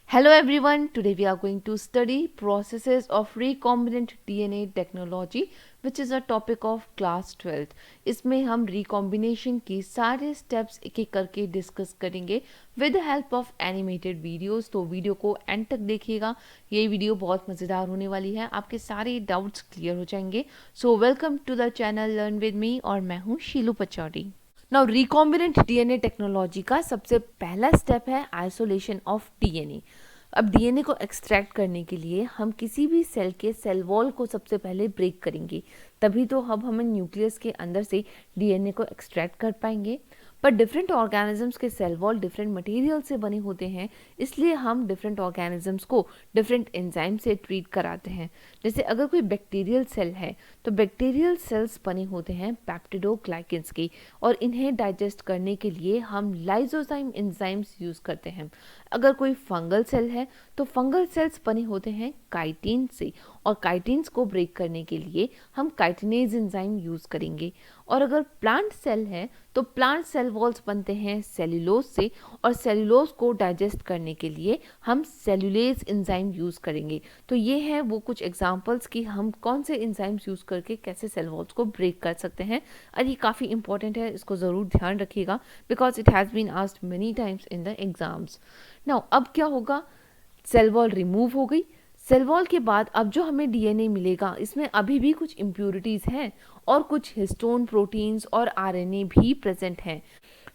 Hello everyone, today we are going to study processes of recombinant DNA technology which is a topic of class 12th. इसमें हम recombination की सारे steps एक एक करके discuss करेंगे with the help of animated videos. तो video को एंड तक देखिएगा, ये वीडियो बहुत मज़ेदार होने वाली है, आपके सारे डाउट्स क्लियर हो जाएंगे. So welcome to the channel learn with me और मैं हूँ Shilu Pachauri. Now recombinant DNA technology का सबसे पहला स्टेप है आइसोलेशन ऑफ डीएनए. अब डीएनए को एक्सट्रैक्ट करने के लिए हम किसी भी सेल के सेल वॉल को सबसे पहले ब्रेक करेंगे, तभी तो अब हम न्यूक्लियस के अंदर से डीएनए को एक्सट्रैक्ट कर पाएंगे. पर डिफरेंट ऑर्गेनिजम्स के सेल वॉल डिफरेंट मटेरियल से बने होते हैं, इसलिए हम डिफरेंट ऑर्गेनिजम्स को डिफरेंट एंजाइम से ट्रीट कराते हैं. जैसे अगर कोई बैक्टीरियल सेल है तो बैक्टीरियल सेल्स बने होते हैं पेप्टिडोग्लाइकेंस के, और इन्हें डाइजेस्ट करने के लिए हम लाइसोजाइम एंजाइम्स यूज़ करते हैं. अगर कोई फंगल सेल है तो फंगल सेल्स बने होते हैं काइटिन से, और काइटिन्स को ब्रेक करने के लिए हम काइटिनेज एंजाइम यूज़ करेंगे. और अगर प्लांट सेल है तो प्लांट सेल वॉल्स बनते हैं सेल्यूलोज से, और सेल्यूलोज को डाइजेस्ट करने के लिए हम सेल्यूलेज एंजाइम यूज़ करेंगे. तो ये हैं वो कुछ एग्जांपल्स कि हम कौन से एंजाइम्स यूज़ करके कैसे सेल वॉल्स को ब्रेक कर सकते हैं. और ये काफ़ी इंपॉर्टेंट है, इसको ज़रूर ध्यान रखिएगा because it has been asked many times in the exams. Now अब क्या होगा, सेल वॉल रिमूव हो गई. सेल वॉल के बाद अब जो हमें डीएनए मिलेगा इसमें अभी भी कुछ इम्प्योरिटीज़ हैं और कुछ हिस्टोन प्रोटीन्स और आरएनए भी प्रेजेंट हैं.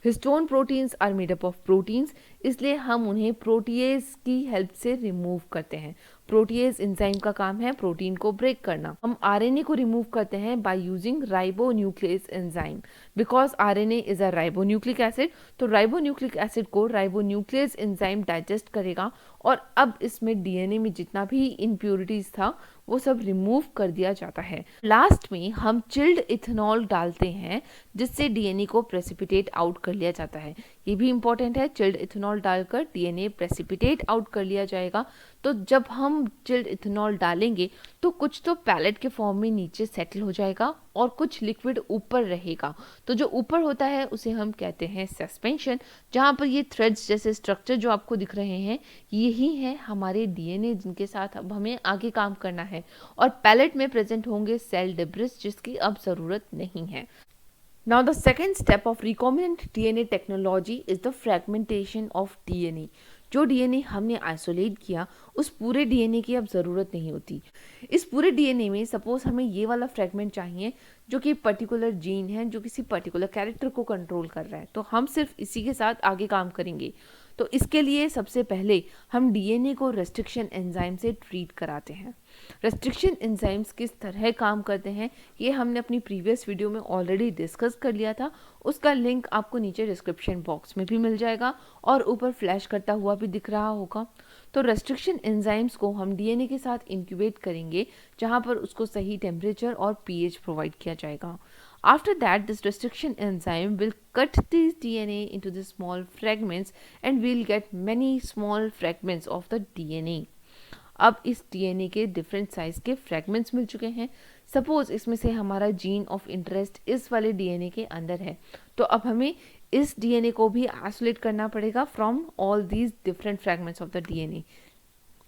Histone proteins are made up of proteins, इसलिए हम उन्हें प्रोटीएज की हेल्प से रिमूव करते हैं. प्रोटीएज एंजाइम का काम है प्रोटीन को ब्रेक करना. हम आरएनए को रिमूव करते हैं by using ribonuclease enzyme, because RNA is a ribonucleic acid. तो राइबोन्यूक्लिक एसिड को राइबोन्यूक्लियस एंजाइम डाइजेस्ट करेगा, और अब इसमें डीएनए में जितना भी इम्प्योरिटीज था वो सब रिमूव कर दिया जाता है. लास्ट में हम चिल्ड इथेनॉल डालते हैं जिससे डीएनए को प्रेसिपिटेट आउट कर लिया जाता है. ये भी इंपॉर्टेंट है, चिल्ड इथेनॉल डालकर डीएनए प्रेसिपिटेट आउट कर लिया जाएगा. तो जब हम चिल्ड इथेनॉल डालेंगे तो कुछ तो पैलेट के फॉर्म में नीचे सेटल हो जाएगा और कुछ लिक्विड ऊपर रहेगा. तो जो ऊपर होता है उसे हम कहते हैं सस्पेंशन, जहाँ पर ये थ्रेड्स जैसे स्ट्रक्चर जो आपको दिख रहे हैं यही है हमारे डीएनए जिनके साथ अब हमें आगे काम करना है. और पैलेट में प्रेजेंट होंगे सेल डिब्रिस जिसकी अब ज़रूरत नहीं है. Now the second step of recombinant DNA technology is the fragmentation of DNA. जो डीएनए हमने आइसोलेट किया उस पूरे डीएनए की अब ज़रूरत नहीं होती. इस पूरे डीएनए में सपोज हमें ये वाला फ्रेगमेंट चाहिए जो कि पर्टिकुलर जीन है जो किसी पर्टिकुलर कैरेक्टर को कंट्रोल कर रहा है, तो हम सिर्फ इसी के साथ आगे काम करेंगे. तो इसके लिए सबसे पहले हम डीएनए को रेस्ट्रिक्शन एंजाइम से ट्रीट कराते हैं. रेस्ट्रिक्शन एंजाइम्स किस तरह काम करते हैं ये हमने अपनी प्रीवियस वीडियो में ऑलरेडी डिस्कस कर लिया था, उसका लिंक आपको नीचे डिस्क्रिप्शन बॉक्स में भी मिल जाएगा और ऊपर फ्लैश करता हुआ भी दिख रहा होगा. तो रेस्ट्रिक्शन एंजाइम्स को हम डीएनए के साथ इंक्यूबेट करेंगे जहां पर उसको सही टेम्परेचर और पीएच प्रोवाइड किया जाएगा. After that, this restriction enzyme will cut this DNA into the small fragments and we'll get many small fragments of the DNA. अब इस डीएनए के डिफरेंट साइज के फ्रैगमेंट्स मिल चुके हैं. सपोज इसमें से हमारा जीन ऑफ इंटरेस्ट इस वाले डीएनए के अंदर है, तो अब हमें इस डीएनए को भी आइसोलेट करना पड़ेगा from all these different fragments of the DNA.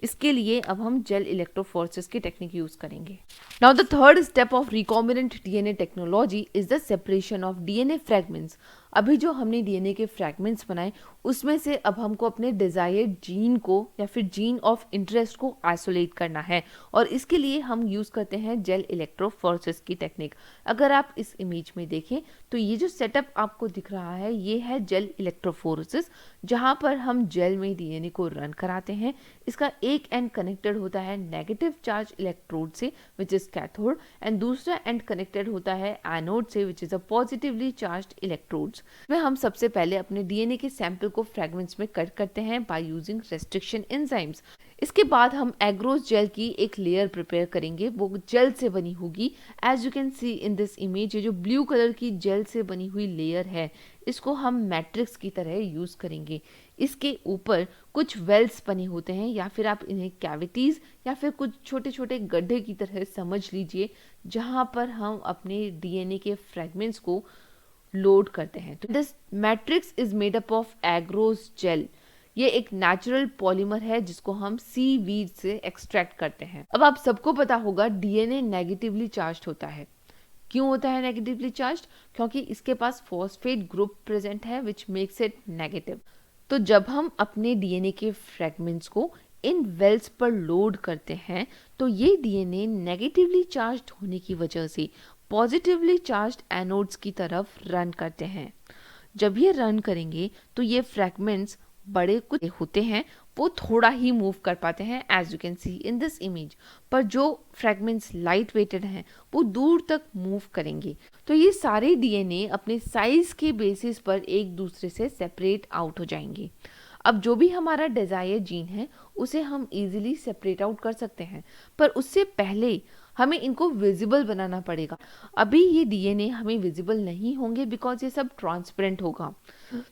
इसके लिए अब हम जेल इलेक्ट्रोफोरेसिस की टेक्निक यूज करेंगे. Now the third step of recombinant DNA technology is the separation of DNA fragments. अभी जो हमने डीएनए के फ्रैगमेंट्स बनाए उसमें से अब हमको अपने डिजायर्ड जीन को या फिर जीन ऑफ इंटरेस्ट को आइसोलेट करना है, और इसके लिए हम यूज करते हैं जेल इलेक्ट्रोफोरेसिस की टेक्निक. अगर आप इस इमेज में देखें तो ये जो सेटअप आपको दिख रहा है ये है जेल इलेक्ट्रोफोरेसिस, जहां पर हम जेल में डीएनए को रन कराते हैं. इसका एक एंड कनेक्टेड होता है नेगेटिव चार्ज इलेक्ट्रोड से विच इज कैथोड, एंड दूसरा एंड कनेक्टेड होता है एनोड से which is a positively charged electrodes. में हम सबसे पहले अपने डीएनए के सैंपल को फ्रैगमेंट्स में कट करते हैं बाय यूजिंग रेस्ट्रिक्शन एंजाइम्स. इसके बाद हम एग्रोस जेल की एक लेयर प्रिपेयर करेंगे, वो जेल से बनी होगी. As you can see in this image, ये जो ब्लू कलर की जेल से बनी हुई लेयर है इसको हम मैट्रिक्स की तरह यूज करेंगे. इसके ऊपर कुछ वेल्स बने होते हैं या फिर आप इन्हें कैविटीज या फिर कुछ छोटे छोटे गड्ढे की तरह समझ लीजिए, जहां पर हम अपने डीएनए के फ्रैगमेंट्स को लोड करते हैं. तो this matrix is made up of agarose gel. ये एक नेचुरल पॉलीमर है जिसको हम सीवीड से एक्सट्रैक्ट करते हैं। अब आप सबको पता होगा डीएनए नेगेटिवली चार्ज्ड होता है। क्यों होता है नेगेटिवली चार्ज्ड? क्योंकि इसके पास फॉस्फेट ग्रुप प्रेजेंट है विच मेक्स इट नेगेटिव। तो जब हम अपने डीएनए के फ्रेगमेंट्स को इन वेल्स पर लोड करते हैं तो ये डीएनए नेगेटिवली चार्ज्ड होने की वजह से पॉजिटिवली चार्ज्ड एनोड्स की तरफ रन करते हैं। जब ये रन करेंगे तो ये फ्रैगमेंट्स बड़े कुछ होते हैं, वो थोड़ा ही मूव कर पाते हैं as you can see in this image, पर जो फ्रैगमेंट्स लाइट वेटेड हैं वो दूर तक मूव करेंगे। तो ये सारे डीएनए अपने साइज के बेसिस पर एक दूसरे से सेपरेट आउट हो जाएंगे। अब जो भी हमारा डिजायर जीन है उसे हम इजीली सेपरेट आउट कर सकते हैं, पर उससे पहले हमें इनको विजिबल बनाना पड़ेगा। अभी ये डीएनए हमें विजिबल नहीं होंगे बिकॉज ये सब ट्रांसपेरेंट होगा,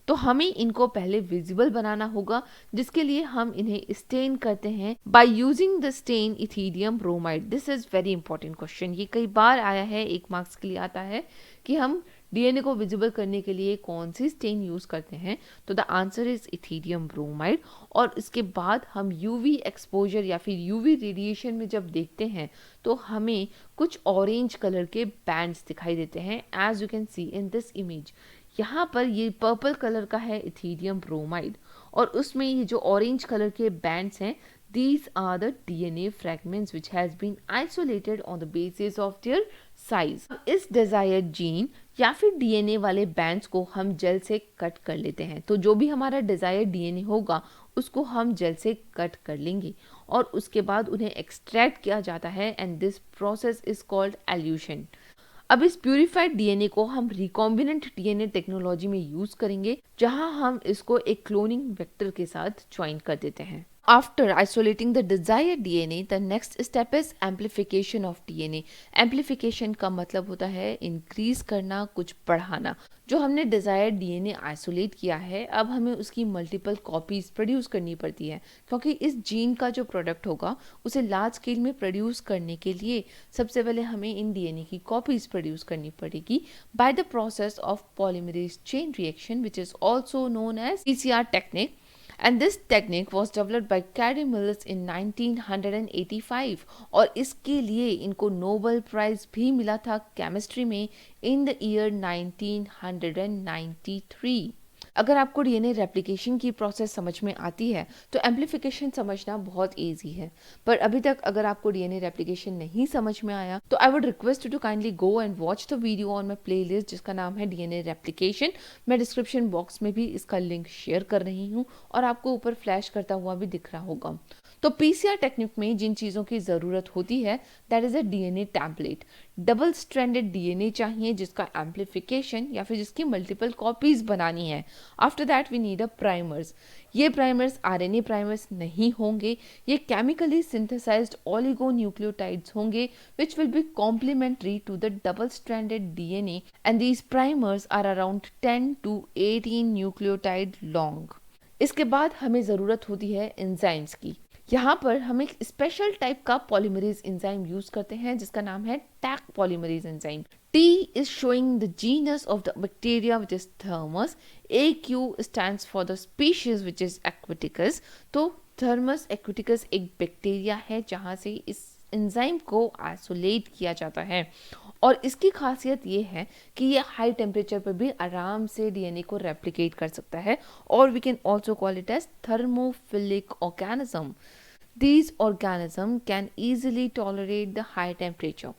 तो हमें इनको पहले विजिबल बनाना होगा, जिसके लिए हम इन्हें स्टेन करते हैं by using the stain ethidium bromide. This is very important question, ये कई बार आया है, 1 मार्क्स के लिए आता है कि हम डीएनए को विजिबल करने के लिए कौन सी स्टेन यूज करते हैं। तो the answer is ethidium bromide. और इसके बाद हम यूवी एक्सपोजर या फिर यूवी रेडिएशन में जब देखते हैं तो हमें कुछ ऑरेंज कलर के बैंड्स दिखाई देते हैं as you can see in this image. यहाँ पर ये पर्पल कलर का है इथीडियम ब्रोमाइड और उसमें ये जो ऑरेंज कलर के बैंड्स हैं, these are the DNA fragments which has been isolated on the basis of their size। इस desired gene या फिर DNA वाले बैंड्स को हम जेल से कट कर लेते हैं। तो जो भी हमारा desired DNA होगा उसको हम जेल से कट कर लेंगे और उसके बाद उन्हें एक्सट्रैक्ट किया जाता है and this process is called elution. अब इस प्यूरिफाइड डीएनए को हम रिकॉम्बिनेंट डीएनए टेक्नोलॉजी में यूज करेंगे, जहां हम इसको एक क्लोनिंग वेक्टर के साथ ज्वाइन कर देते हैं। After isolating the desired DNA, the next step is amplification of DNA। Amplification का मतलब होता है increase करना, कुछ बढ़ाना। जो हमने desired DNA isolate किया है, अब हमें उसकी multiple copies produce करनी पड़ती है, क्योंकि इस जीन का जो प्रोडक्ट होगा उसे लार्ज स्केल में प्रोड्यूस करने के लिए सबसे पहले हमें इन डीएनए की कॉपीज प्रोड्यूस करनी पड़ेगी by the process of polymerase chain reaction which is also known as PCR technique. And this technique was developed by Cary Mills in 1985 और इसके लिए इनको नोबेल प्राइज भी मिला था केमिस्ट्री में इन द ईयर 1993। अगर आपको डीएनए रेप्लिकेशन की प्रोसेस समझ में आती है तो एम्प्लीफिकेशन समझना बहुत इजी है, पर अभी तक अगर आपको डीएनए रेप्लिकेशन नहीं समझ में आया तो I would request you to kindly go and watch the video on my playlist जिसका नाम है डीएनए रेप्लिकेशन। मैं डिस्क्रिप्शन बॉक्स में भी इसका लिंक शेयर कर रही हूँ और आपको ऊपर फ्लैश करता हुआ भी दिख रहा होगा। तो पीसीआर टेक्निक में जिन चीज़ों की ज़रूरत होती है that is a DNA template. Double stranded DNA चाहिए जिसका एम्प्लीफिकेशन या फिर जिसकी मल्टीपल कॉपीज बनानी है। After that we need a primers. ये प्राइमर्स आरएनए प्राइमर्स नहीं होंगे, ये केमिकली सिंथेसाइज्ड ओलिगोन्यूक्लियोटाइड्स होंगे which will be complementary to the double stranded DNA and these primers are around 10 to 18 nucleotide long. इसके बाद हमें ज़रूरत होती है एंजाइम्स की। यहाँ पर हम एक स्पेशल टाइप का पॉलीमरेज एंजाइम यूज करते हैं जिसका नाम है Taq polymerase enzyme. T is showing the genus of the bacteria which is Thermus. AQ stands for the species which is Aquaticus। तो Thermus aquaticus एक बैक्टीरिया है जहाँ से इस एंजाइम को आइसोलेट किया जाता है और इसकी खासियत ये है कि ये हाई टेम्परेचर पर भी आराम से डीएनए को रेप्लिकेट कर सकता है और we can also call it as thermophilic organism. These organisms can easily tolerate the high temperature।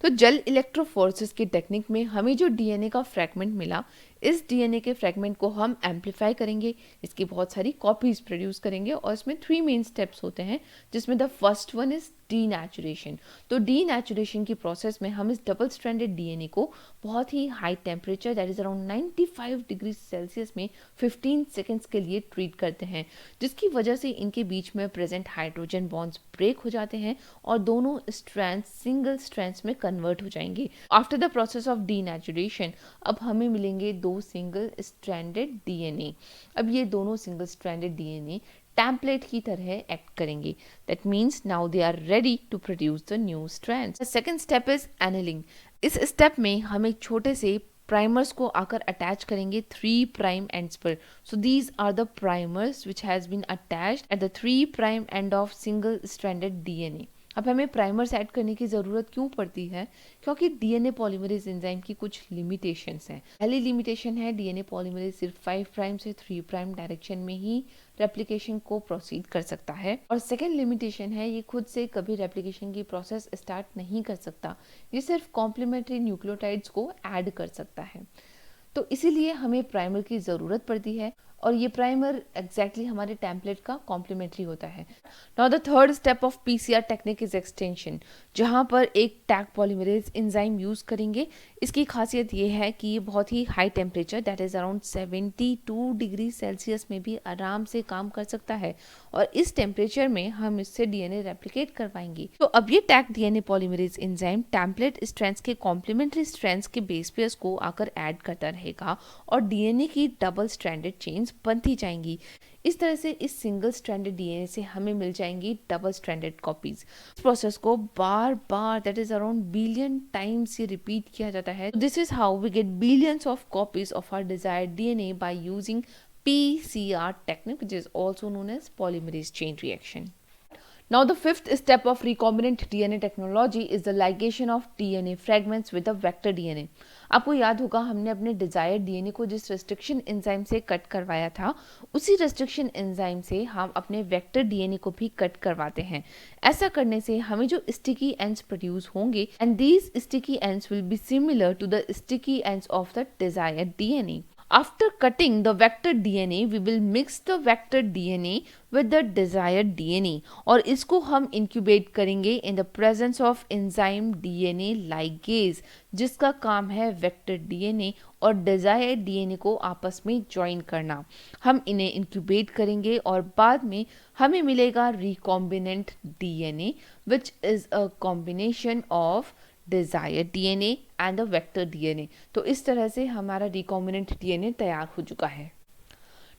तो जेल इलेक्ट्रोफोरेसिस की टेक्निक में हमें जो डीएनए का फ्रैगमेंट मिला, इस डीएनए के फ्रैगमेंट को हम एम्पलीफाई करेंगे, इसकी बहुत सारी कॉपीज प्रोड्यूस करेंगे और इसमें 3 मेन स्टेप्स होते हैं जिसमें the first one is denaturation. तो डीनेचुरेशन की प्रोसेस में हम इस डबल स्ट्रैंडेड डीएनए को बहुत ही high temperature that is around 95 degree Celsius में 15 सेकेंड्स के लिए ट्रीट करते हैं, जिसकी वजह से इनके बीच में प्रेजेंट हाइड्रोजन बॉन्ड्स ब्रेक हो जाते हैं और दोनों स्ट्रैंड्स सिंगल स्ट्रैंड्स में कन्वर्ट हो जाएंगे। After the process of denaturation अब हमें मिलेंगे 2 सिंगल स्ट्रैंडेड डीएनए। अब ये दोनों सिंगल स्ट्रैंडेड डीएनए टेम्पलेट की तरह एक्ट करेंगे। That means now they are ready to produce the new strands. The second step is annealing. इस स्टेप में हम एक छोटे से प्राइमर्स को आकर अटैच करेंगे 3 प्राइम एंड्स पर. So these are the primers which has been attached at the 3 prime end of single stranded DNA. अब हमें प्राइमर्स ऐड करने की ज़रूरत क्यों पड़ती है? क्योंकि डीएनए पॉलीमरेज एंजाइम की कुछ लिमिटेशंस हैं. पहली लिमिटेशन है डीएनए पॉलीमरेज सिर्फ 5 प्राइम से 3 प्राइम डायरेक्शन में ही रेप्लिकेशन को प्रोसीड कर सकता है. और सेकेंड लिमिटेशन है ये खुद से कभी रेप्लिकेशन की प्रोसेस स्टार्ट नहीं कर सकता. ये सिर्फ कॉम्प्लीमेंट्री न्यूक्लियोटाइड्स को ऐड कर सकता है. तो इसीलिए हमें प्राइमर की ज़रूरत पड़ती है और ये प्राइमर एग्जैक्टली हमारे टेम्पलेट का कॉम्प्लीमेंट्री होता है. Now the third step of PCR technique is extension, जहाँ पर एक टैग पॉलीमरेज एंजाइम यूज़ करेंगे. इसकी खासियत ये है कि ये बहुत ही high temperature that is around 72 degree Celsius में भी आराम से काम कर सकता है और इस टेम्परेचर में हम इससे डीएनए रेप्लिकेट करवाएंगे. तो अब ये tag DNA polymerase enzyme template strands के कॉम्प्लीमेंट्री स्ट्रैंड्स के बेस पेयर्स को आकर ऐड करता रहेगा और डीएनए की डबल स्ट्रैंडेड चेन्स बनती जाएंगी. इस तरह से इस सिंगल स्ट्रैंडेड डीएनए से हमें मिल जाएंगी डबल स्ट्रैंडेड कॉपीज. इस प्रोसेस को बार बार that is around billion times ये रिपीट किया जाता है. This is how we get billions of copies of our desired DNA by using PCR technique, which is also known as polymerase chain reaction. Now the fifth step of recombinant DNA technology is the ligation of DNA fragments with a vector DNA. आपको याद होगा हमने अपने desired DNA को जिस restriction enzyme से cut करवाया था उसी रेस्ट्रिक्शन एंजाइम से हम अपने वेक्टर डीएनए को भी कट करवाते हैं. ऐसा करने से हमें जो स्टिकी एंड्स प्रोड्यूस होंगे and these sticky ends will be similar to the sticky ends of the desired DNA. After cutting the vector DNA, we will mix the vector DNA with the desired DNA और इसको हम incubate करेंगे in the presence of enzyme DNA ligase जिसका काम है vector DNA और desired DNA को आपस में join करना. हम इन्हें incubate करेंगे और बाद में हमें मिलेगा recombinant DNA which is a combination of desired DNA and the vector DNA. तो इस तरह से हमारा recombinant DNA तैयार हो चुका है.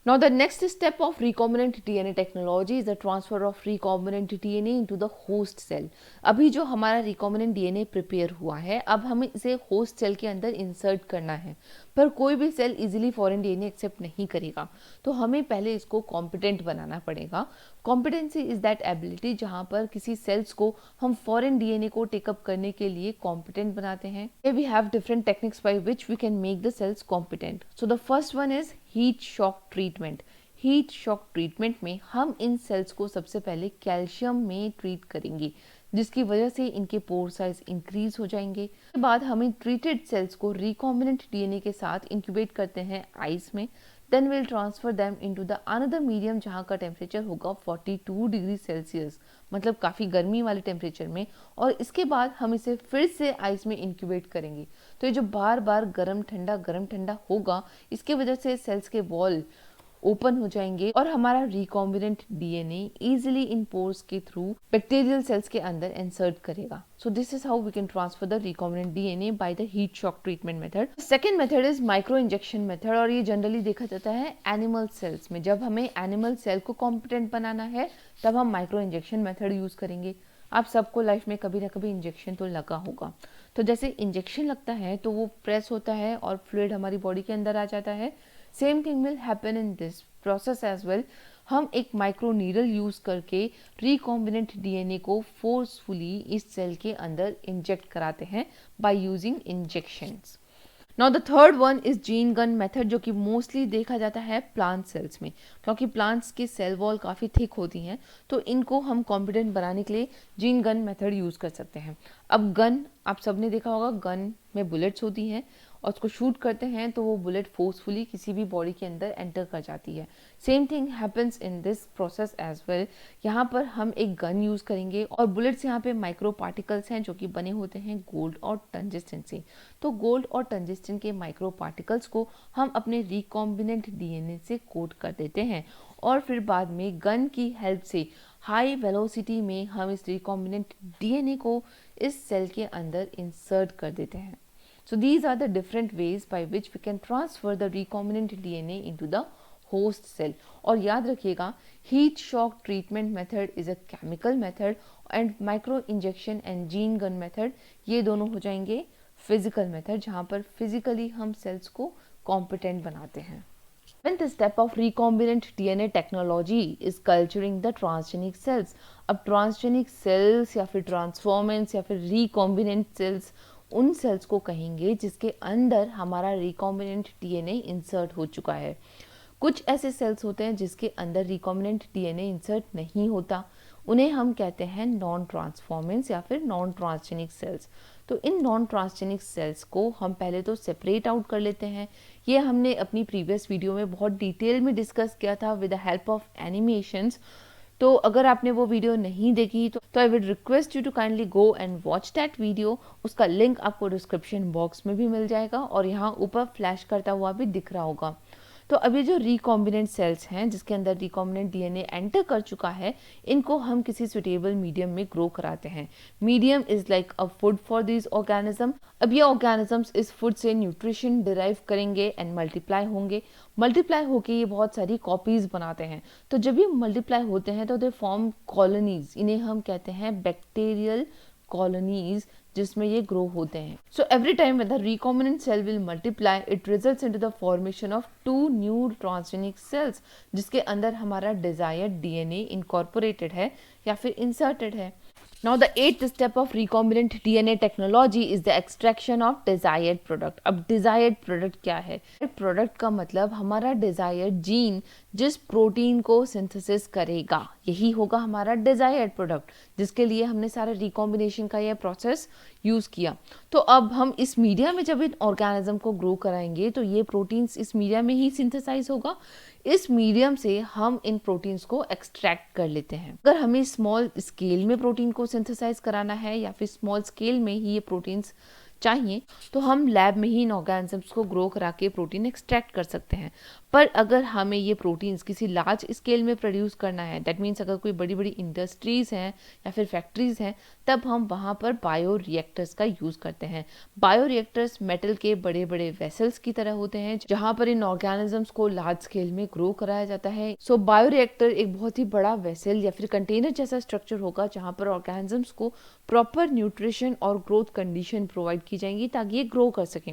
Now the next step of recombinant DNA technology is the transfer of recombinant DNA into the host cell. अभी जो हमारा recombinant DNA प्रिपेयर हुआ है अब हमें इसे होस्ट सेल के अंदर इंसर्ट करना है. पर कोई भी cell easily foreign DNA accept नहीं करेगा तो हमें पहले इसको कॉम्पिटेंट बनाना पड़ेगा. कॉम्पिटेंसी इज दैट एबिलिटी जहाँ पर किसी सेल्स को हम फॉरेन डीएनए को टेकअप करने के लिए कॉम्पिटेंट बनाते हैं. We have different techniques by which we can make the cells competent. So the first one is heat shock treatment. Heat shock treatment में हम इन सेल्स को सबसे पहले कैल्शियम में ट्रीट करेंगे जिसकी वजह से इनके पोर साइज इंक्रीज हो जाएंगे. उसके बाद हम इन ट्रीटेड सेल्स को रिकॉम्बिनेंट डीएनए के साथ इंक्यूबेट करते हैं आइस में. Then will transfer them into the another medium जहाँ का टेम्परेचर होगा 42 डिग्री सेल्सियस मतलब काफ़ी गर्मी वाले टेम्परेचर में और इसके बाद हम इसे फिर से आइस में इंक्यूबेट करेंगे. तो ये जो बार बार गर्म ठंडा होगा इसके वजह से सेल्स के वॉल ओपन हो जाएंगे और हमारा रिकॉम्बिनेंट डीएनए इजीली इन पोर्स के थ्रू बैक्टीरियल सेल्स के अंदर इंसर्ट करेगा. So this is how we can transfer the recombinant DNA by the heat shock treatment method. Second method is micro injection method और ये जनरली देखा जाता है एनिमल सेल्स में. जब हमें एनिमल सेल को कॉम्पिटेंट बनाना है तब हम माइक्रो इंजेक्शन मेथड यूज करेंगे. आप सबको लाइफ में कभी ना कभी इंजेक्शन तो लगा होगा. तो जैसे इंजेक्शन लगता है तो वो प्रेस होता है और फ्लूइड हमारी बॉडी के अंदर आ जाता है. Same thing will happen in this process as well. हम एक माइक्रो नीडल यूज करके रिकॉम्बिनेंट डीएनए को फोर्सफुली इस सेल के अंदर इंजेक्ट कराते हैं by using injections. Now the third one is gene gun method जो कि मोस्टली देखा जाता है प्लांट सेल्स में क्योंकि प्लांट्स की सेल वॉल काफ़ी थिक होती हैं तो इनको हम कॉम्पिटेंट बनाने के लिए जीन गन मेथड यूज़ कर सकते हैं. अब गन आप सबने देखा होगा गन में बुलेट्स होती हैं और उसको शूट करते हैं तो वो बुलेट फोर्सफुली किसी भी बॉडी के अंदर एंटर कर जाती है. Same thing happens in this process as well. यहाँ पर हम एक गन यूज़ करेंगे और बुलेट्स यहाँ पे माइक्रो पार्टिकल्स हैं जो कि बने होते हैं गोल्ड और टंजिस्टन से. तो गोल्ड और टंजिस्टन के माइक्रो पार्टिकल्स को हम अपने रिकॉम्बिनेंट डीएनए से कोट कर देते हैं और फिर बाद में गन की हेल्प से हाई वेलोसिटी में हम इस रिकॉम्बिनेंट डीएनए को इस सेल के अंदर इंसर्ट कर देते हैं. So these are the different ways by which we can transfer the recombinant DNA into the host cell. और याद रखिएगा heat shock treatment method is a chemical method and micro injection and gene gun method ये दोनों हो जाएंगे physical method, जहाँ पर physically हम सेल्स को कॉम्पिटेंट बनाते हैं। Seventh step of recombinant DNA technology is culturing the transgenic cells. अब transgenic cells या फिर transformants या फिर recombinant cells उन cells को कहेंगे जिसके अंदर हमारा recombinant DNA insert हो चुका है। कुछ ऐसे cells होते हैं जिसके अंदर recombinant DNA insert नहीं होता, उन्हें हम कहते हैं नॉन ट्रांसफॉर्मेंट्स या फिर नॉन ट्रांसजेनिक सेल्स। तो इन नॉन ट्रांसजेनिक सेल्स को हम पहले तो सेपरेट आउट कर लेते हैं। ये हमने अपनी प्रीवियस वीडियो में बहुत डिटेल में डिस्कस किया था with the help of animations. तो अगर आपने वो वीडियो नहीं देखी तो I would request you to kindly go and watch that video. उसका लिंक आपको डिस्क्रिप्शन बॉक्स में भी मिल जाएगा और यहाँ ऊपर फ्लैश करता हुआ भी दिख रहा होगा। तो अब ये जो रिकॉम्बिनेंट सेल्स हैं जिसके अंदर रिकॉम्बिनेंट डीएनए एंटर कर चुका है, इनको हम किसी सुटेबल मीडियम में ग्रो कराते हैं। Medium is like a food for this organism. अब ये ऑर्गेनिजम्स इस फूड से न्यूट्रिशन डिराइव करेंगे एंड मल्टीप्लाई होंगे। मल्टीप्लाई होके ये बहुत सारी कॉपीज बनाते हैं। तो जब ये मल्टीप्लाई होते हैं तो दे फॉर्म कॉलोनीज, इन्हें हम कहते हैं बैक्टीरियल कॉलोनीज, जिसमें ये ग्रो होते हैं। So every time when the recombinant cell will multiply it results into the formation of 2 new transgenic cells, जिसके अंदर हमारा डिजायर्ड डीएनए इनकॉर्पोरेटेड है या फिर इंसर्टेड है। Now the eighth step of recombinant DNA technology is the extraction of desired product. अब desired product क्या है? प्रोडक्ट का मतलब हमारा desired जीन जिस प्रोटीन को सिंथेसिस करेगा, यही होगा हमारा desired प्रोडक्ट, जिसके लिए हमने सारे रिकॉम्बिनेशन का यह प्रोसेस यूज किया। तो अब हम इस मीडिया में जब इन ऑर्गेनिज्म को ग्रो कराएंगे तो ये प्रोटीन्स इस मीडिया में ही सिंथेसाइज होगा। इस मीडियम से हम इन प्रोटीन्स को एक्सट्रैक्ट कर लेते हैं। अगर हमें स्मॉल स्केल में प्रोटीन को सिंथेसाइज कराना है या फिर स्मॉल स्केल में ही ये प्रोटीन्स चाहिए तो हम लैब में ही इन ऑर्गेनिजम्स को ग्रो करा के प्रोटीन एक्सट्रैक्ट कर सकते हैं। पर अगर हमें ये प्रोटीन्स किसी लार्ज स्केल में प्रोड्यूस करना है, दैट मीन्स अगर कोई बड़ी बड़ी इंडस्ट्रीज हैं या फिर फैक्ट्रीज हैं, तब हम वहाँ पर बायो रिएक्टर्स का यूज़ करते हैं। बायो रिएक्टर्स मेटल के बड़े बड़े वेसल्स की तरह होते हैं जहाँ पर इन ऑर्गेनिजम्स को लार्ज स्केल में ग्रो कराया जाता है। सो बायो रिएक्टर एक बहुत ही बड़ा वेसल या फिर कंटेनर जैसा स्ट्रक्चर होगा जहाँ पर ऑर्गेनिजम्स को प्रॉपर न्यूट्रिशन और ग्रोथ कंडीशन प्रोवाइड की जाएंगी ताकि ये ग्रो कर सकें।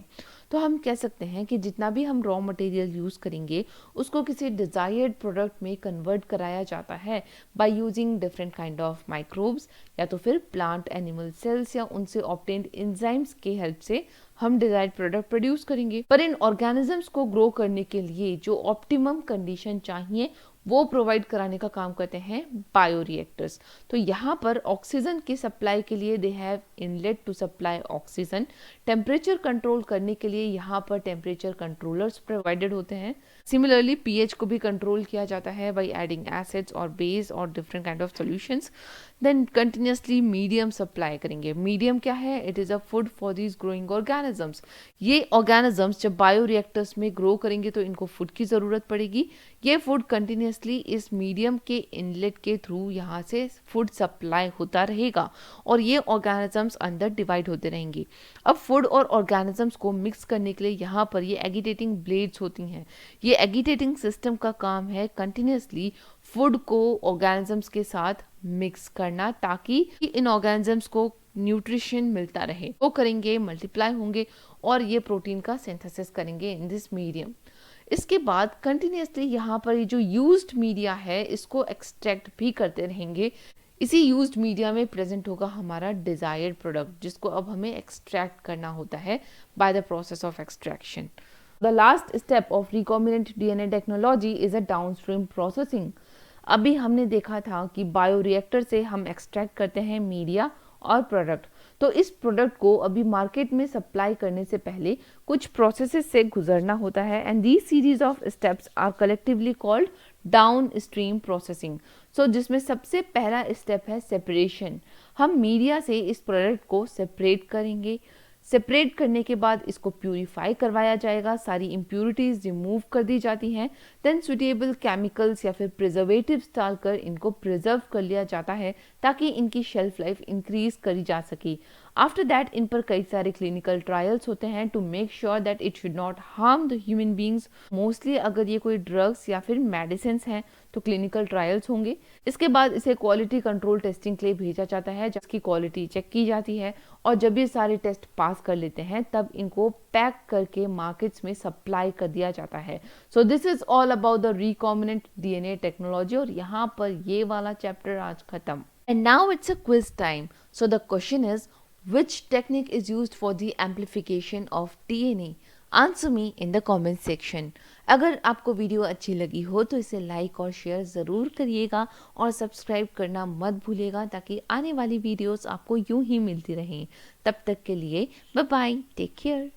तो हम कह सकते हैं कि जितना भी हम रॉ मटेरियल यूज़ करेंगे उसको किसी डिज़ायर्ड प्रोडक्ट में कन्वर्ट कराया जाता है by using different kind of microbes या तो फिर प्लांट एनिमल सेल्स या उनसे ऑब्टेन्ड एंजाइम्स के हेल्प से हम डिजायर्ड प्रोडक्ट प्रोड्यूस करेंगे। पर इन ऑर्गेनिजम्स को ग्रो करने के लिए जो ऑप्टिमम कंडीशन चाहिए वो प्रोवाइड कराने का काम करते हैं बायो रिएक्टर्स। तो यहाँ पर ऑक्सीजन की सप्लाई के लिए they have inlet to supply oxygen. Temperature control करने के लिए यहाँ पर टेम्परेचर कंट्रोलर्स प्रोवाइडेड होते हैं। सिमिलरली पीएच को भी कंट्रोल किया जाता है बाय एडिंग एसिड्स और बेस और different kind of solutions. Then continuously medium supply करेंगे। मीडियम क्या है? It is a food for these growing organisms. ये ऑर्गेनिजम्स जब बायो रिएक्टर्स में ग्रो करेंगे तो इनको फूड की ज़रूरत पड़ेगी। ये फूड कंटिन्यूसली इस मीडियम के इनलेट के थ्रू यहाँ से फूड सप्लाई होता रहेगा और ये ऑर्गेनिजम्स अंदर डिवाइड होते रहेंगे। अब फूड और ऑर्गेनिजम्स को मिक्स करने के लिए यहाँ पर ये एगिटेटिंग ब्लेड्स होती हैं। ये एगिटेटिंग सिस्टम का काम है कंटिन्यूसली फूड को ऑर्गेनिजम्स के साथ मिक्स करना ताकि इन ऑर्गेनिजम्स को न्यूट्रिशन मिलता रहे। वो करेंगे, मल्टीप्लाई होंगे और ये प्रोटीन का सिंथेसिस करेंगे इन दिस मीडियम। इसके बाद कंटिन्यूसली यहाँ पर ये जो यूज्ड मीडिया है इसको एक्सट्रैक्ट भी करते रहेंगे। इसी यूज्ड मीडिया में प्रेजेंट होगा हमारा डिजायर्ड प्रोडक्ट जिसको अब हमें एक्सट्रैक्ट करना होता है bye the process of extraction. The last step of recombinant DNA technology is a downstream processing. अभी हमने देखा था कि बायो रिएक्टर से हम एक्सट्रैक्ट करते हैं मीडिया और प्रोडक्ट। तो इस प्रोडक्ट को अभी मार्केट में सप्लाई करने से पहले कुछ प्रोसेसेस से गुजरना होता है and these series of steps are collectively called down stream processing. So जिसमें सबसे पहला स्टेप है सेपरेशन। हम मीडिया से इस प्रोडक्ट को सेपरेट करेंगे। सेपरेट करने के बाद इसको प्यूरिफाई करवाया जाएगा, सारी इम्प्यूरिटीज रिमूव कर दी जाती हैं। देन सुटेबल केमिकल्स या फिर प्रिजर्वेटिव्स डालकर इनको प्रिजर्व कर लिया जाता है ताकि इनकी शेल्फ लाइफ इंक्रीज करी जा सके। आफ्टर दैट इन पर कई सारे क्लिनिकल ट्रायल्स होते हैं to make sure that it should not harm the human beings. Mostly अगर ये कोई ड्रग्स या फिर मेडिसिन हैं तो क्लिनिकल ट्रायल्स होंगे। इसके बाद इसे क्वालिटी कंट्रोल टेस्टिंग के लिए भेजा जाता है, जिसकी क्वालिटी चेक की जाती है, और जब ये सारे टेस्ट पास कर लेते हैं तब इनको पैक करके मार्केट्स में सप्लाई कर दिया जाता है। सो this is all about the recombinant DNA technology, और यहाँ पर ये वाला चैप्टर आज खत्म। And now it's a quiz time. So the question is, which technique is used for the amplification of DNA? Answer me in the comment section. अगर आपको video अच्छी लगी हो तो इसे लाइक और शेयर ज़रूर करिएगा और सब्सक्राइब करना मत भूलिएगा, ताकि आने वाली वीडियोस आपको यूं ही मिलती रहें। तब तक के लिए बाय बाय, टेक केयर।